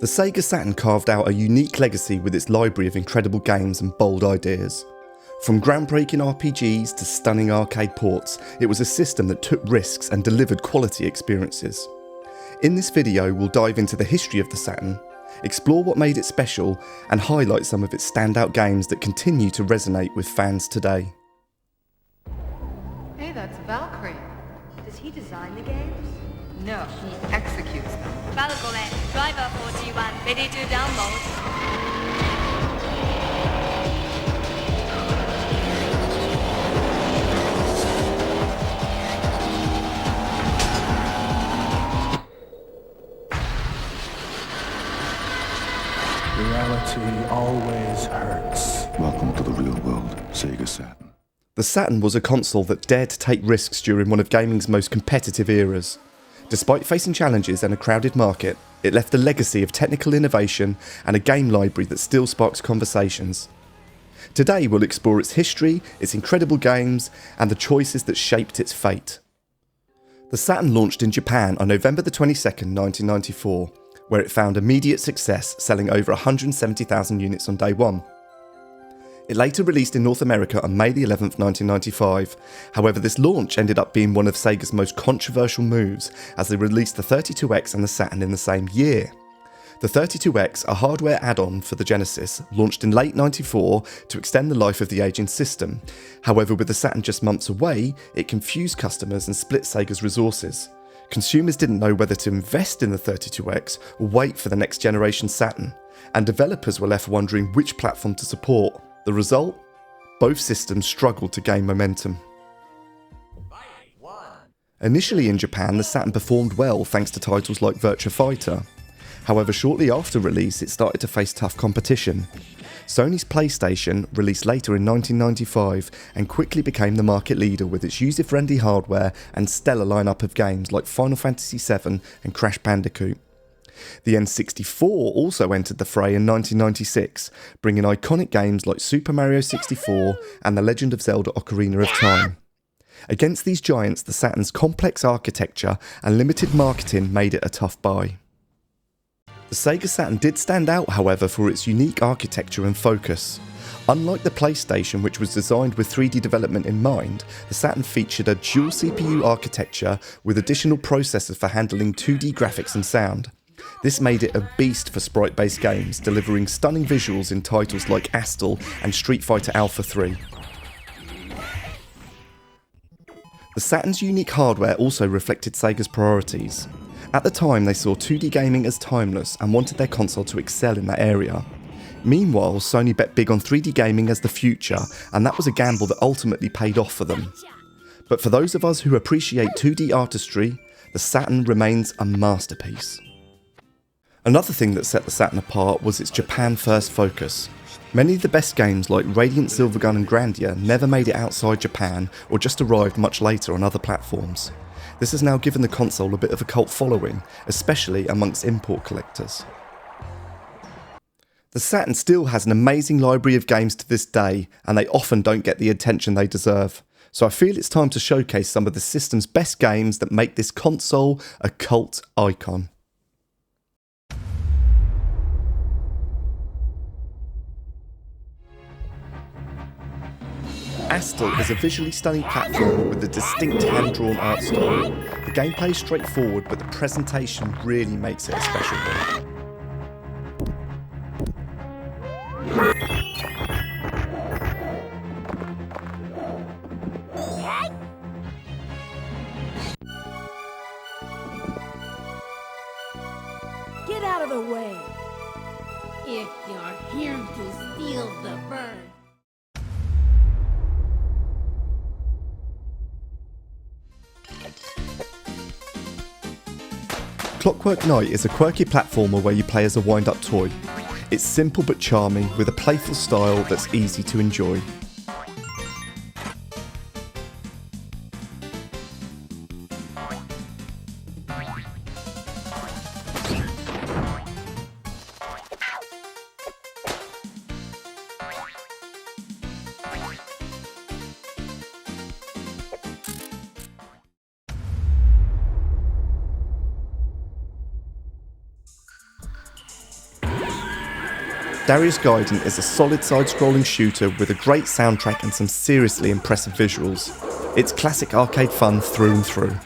The Sega Saturn carved out a unique legacy with its library of incredible games and bold ideas. From groundbreaking RPGs to stunning arcade ports, it was a system that took risks and delivered quality experiences. In this video, we'll dive into the history of the Saturn, explore what made it special, and highlight some of its standout games that continue to resonate with fans today. Hey, that's Valkyrie. Does he design the games? No, he executes them. Valkyrie, driver 41, ready to download. Reality always hurts. Welcome to the real world, Sega Saturn. The Saturn was a console that dared to take risks during one of gaming's most competitive eras. Despite facing challenges and a crowded market, it left a legacy of technical innovation and a game library that still sparks conversations. Today we'll explore its history, its incredible games, and the choices that shaped its fate. The Saturn launched in Japan on November the 22nd, 1994, where it found immediate success, selling over 170,000 units on day one. It later released in North America on May the 11th, 1995. However, this launch ended up being one of Sega's most controversial moves, as they released the 32X and the Saturn in the same year. The 32X, a hardware add-on for the Genesis, launched in late '94 to extend the life of the aging system. However, with the Saturn just months away, it confused customers and split Sega's resources. Consumers didn't know whether to invest in the 32X or wait for the next generation Saturn, and developers were left wondering which platform to support. The result? Both systems struggled to gain momentum. Initially in Japan, the Saturn performed well thanks to titles like Virtua Fighter. However, shortly after release, it started to face tough competition. Sony's PlayStation released later in 1995 and quickly became the market leader with its user-friendly hardware and stellar lineup of games like Final Fantasy VII and Crash Bandicoot. The N64 also entered the fray in 1996, bringing iconic games like Super Mario 64 and The Legend of Zelda: Ocarina of Time. Against these giants, the Saturn's complex architecture and limited marketing made it a tough buy. The Sega Saturn did stand out, however, for its unique architecture and focus. Unlike the PlayStation, which was designed with 3D development in mind, the Saturn featured a dual CPU architecture with additional processors for handling 2D graphics and sound. This made it a beast for sprite-based games, delivering stunning visuals in titles like Astal and Street Fighter Alpha 3. The Saturn's unique hardware also reflected Sega's priorities. At the time, they saw 2D gaming as timeless and wanted their console to excel in that area. Meanwhile, Sony bet big on 3D gaming as the future, and that was a gamble that ultimately paid off for them. But for those of us who appreciate 2D artistry, the Saturn remains a masterpiece. Another thing that set the Saturn apart was its Japan-first focus. Many of the best games like Radiant, Silvergun and Grandeur never made it outside Japan or just arrived much later on other platforms. This has now given the console a bit of a cult following, especially amongst import collectors. The Saturn still has an amazing library of games to this day, and they often don't get the attention they deserve. So I feel it's time to showcase some of the system's best games that make this console a cult icon. Astal is a visually stunning platformer with a distinct hand-drawn art style. The gameplay is straightforward, but the presentation really makes it a special one. Get out of the way! If you're here to steal the bird. Clockwork Knight is a quirky platformer where you play as a wind-up toy. It's simple but charming, with a playful style that's easy to enjoy. Darius Gaiden is a solid side-scrolling shooter with a great soundtrack and some seriously impressive visuals. It's classic arcade fun through and through.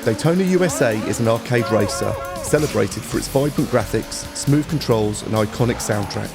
Daytona USA is an arcade racer, celebrated for its vibrant graphics, smooth controls and iconic soundtrack.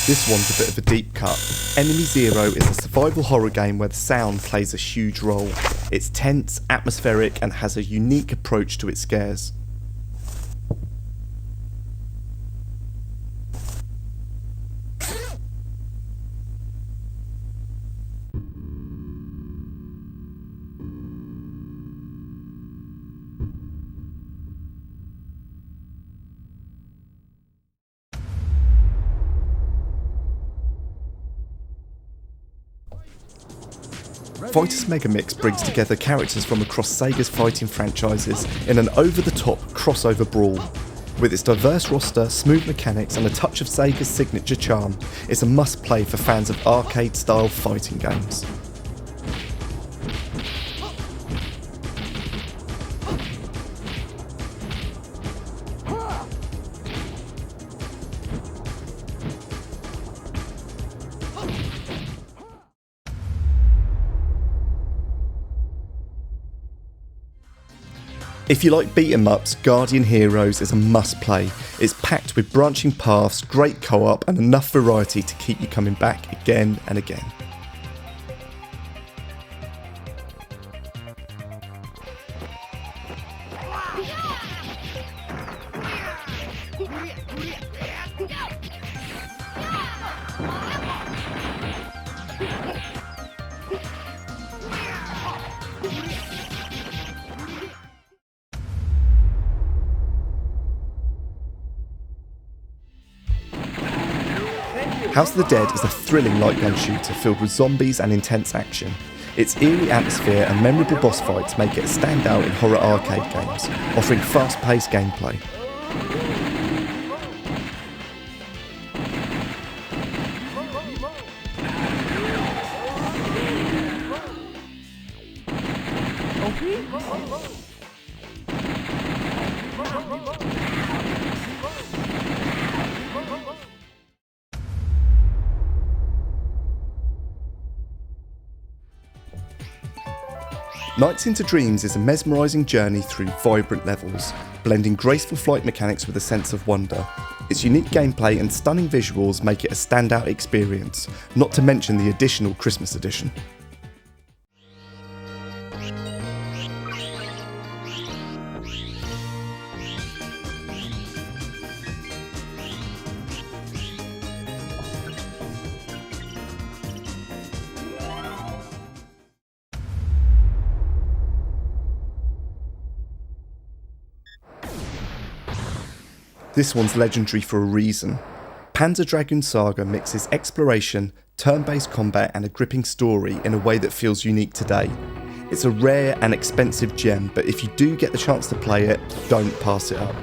This one's a bit of a deep cut. Enemy Zero is a survival horror game where the sound plays a huge role. It's tense, atmospheric, and has a unique approach to its scares. Fighter's Megamix brings together characters from across Sega's fighting franchises in an over-the-top crossover brawl. With its diverse roster, smooth mechanics and a touch of Sega's signature charm, it's a must-play for fans of arcade-style fighting games. If you like beat-em-ups, Guardian Heroes is a must-play. It's packed with branching paths, great co-op and enough variety to keep you coming back again and again. House of the Dead is a thrilling light gun shooter filled with zombies and intense action. Its eerie atmosphere and memorable boss fights make it a standout in horror arcade games, offering fast-paced gameplay. Nights into Dreams is a mesmerising journey through vibrant levels, blending graceful flight mechanics with a sense of wonder. Its unique gameplay and stunning visuals make it a standout experience, not to mention the additional Christmas edition. This one's legendary for a reason. Panzer Dragoon Saga mixes exploration, turn-based combat and a gripping story in a way that feels unique today. It's a rare and expensive gem, but if you do get the chance to play it, don't pass it up.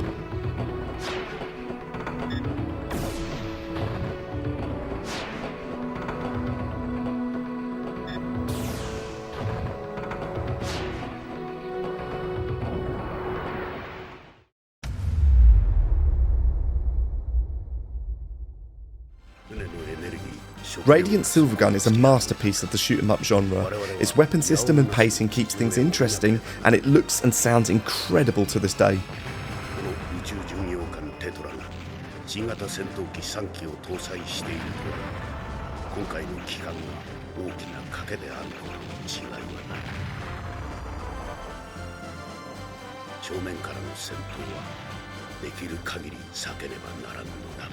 Radiant Silvergun is a masterpiece of the shoot-'em-up genre. Its weapon system and pacing keeps things interesting, and it looks and sounds incredible to this day. 正面からの戦闘はできる限り避けねばならぬのだ。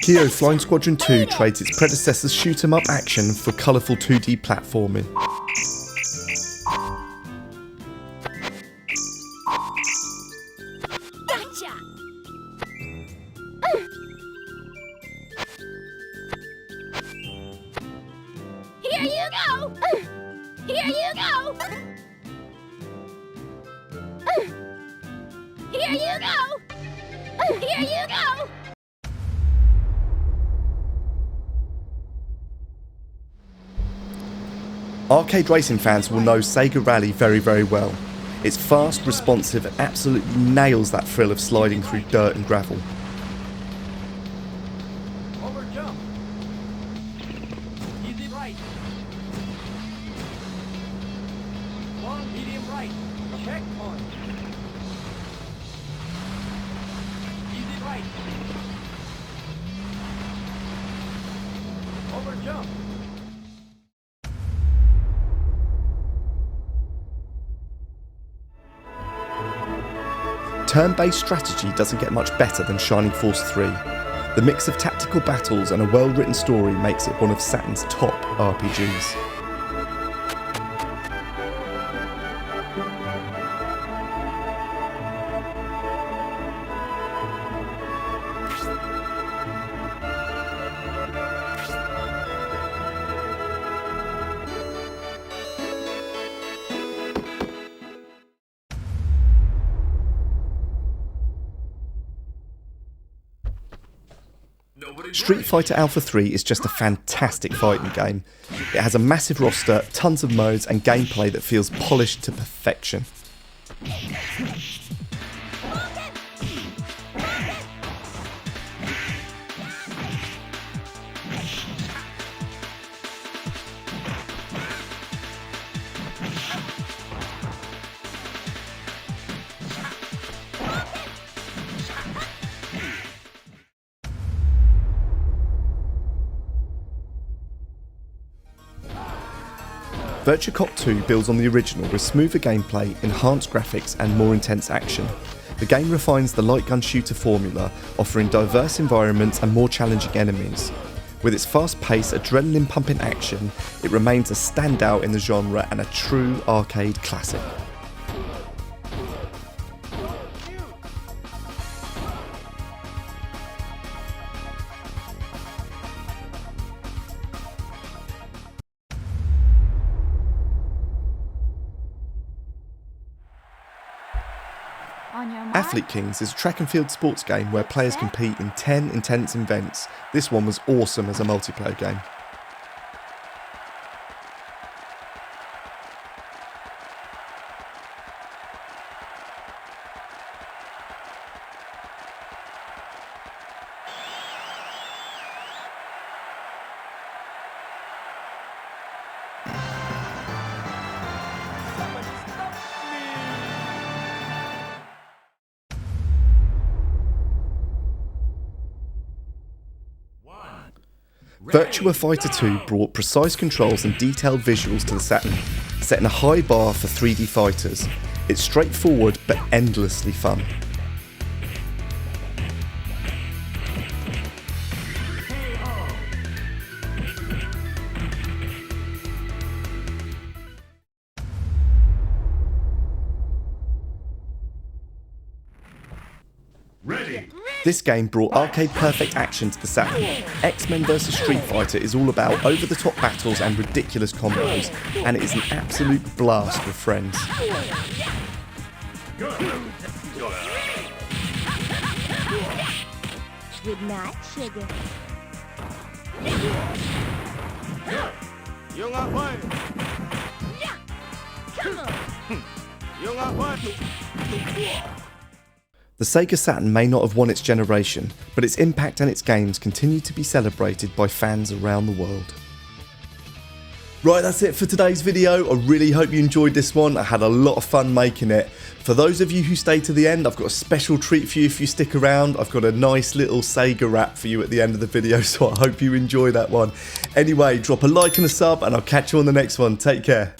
Keio Flying Squadron 2 trades its predecessor's shoot-'em-up action for colourful 2D platforming. Gotcha! Here you go! Here you go! Here you go! Here you go! Arcade racing fans will know Sega Rally very, very well. It's fast, responsive, and absolutely nails that thrill of sliding through dirt and gravel. Over jump. Easy right. Long medium right. Checkpoint. Easy right. Over jump. Turn-based strategy doesn't get much better than Shinning Force III. The mix of tactical battles and a well-written story makes it one of Saturn's top RPGs. Street Fighter Alpha 3 is just a fantastic fighting game. It has a massive roster, tons of modes and gameplay that feels polished to perfection. Virtua Cop 2 builds on the original with smoother gameplay, enhanced graphics and more intense action. The game refines the light gun shooter formula, offering diverse environments and more challenging enemies. With its fast-paced, adrenaline-pumping action, it remains a standout in the genre and a true arcade classic. Athlete Kings is a track and field sports game where players compete in 10 intense events. This one was awesome as a multiplayer game. Virtua Fighter 2 brought precise controls and detailed visuals to the Saturn, setting a high bar for 3D fighters. It's straightforward but endlessly fun. This game brought arcade-perfect action to the Saturn. X-Men vs Street Fighter is all about over-the-top battles and ridiculous combos, and it is an absolute blast with friends. Good night, sugar. You got one. Come on. You got one. The Sega Saturn may not have won its generation, but its impact and its games continue to be celebrated by fans around the world. Right, that's it for today's video. I really hope you enjoyed this one. I had a lot of fun making it. For those of you who stay to the end, I've got a special treat for you if you stick around. I've got a nice little Sega rap for you at the end of the video, so I hope you enjoy that one. Anyway, drop a like and a sub, and I'll catch you on the next one. Take care.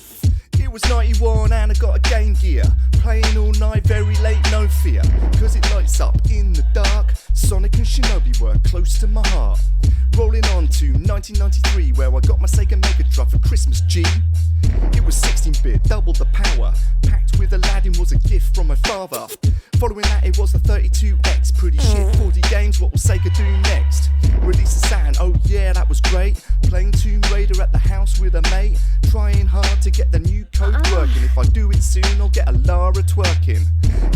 It was 91 and I got a Game Gear. Playing all night, very late, no fear. Cause it lights up in the dark. Sonic and Shinobi were close to my heart. Rolling on to 1993, where I got my Sega Mega Drive for Christmas, G. It was 16-bit, double the power. Packed with Aladdin was a gift from my father. Following that it was the 32X. Pretty shit, 40 games, what will Sega do next? Release the Saturn, oh yeah, that was great. Playing Tomb Raider at the house with a mate. Trying hard to get the new code working. If I do it soon, I'll get a Lara twerking.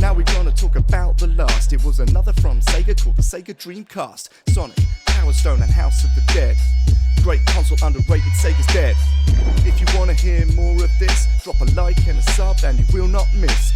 Now we're gonna talk about the last. It was another from Sega called the Sega Dreamcast. Sonic, Power Stone and House of the Dead. Great console, underrated, Sega's dead. If you wanna hear more of this, drop a like and a sub and you will not miss.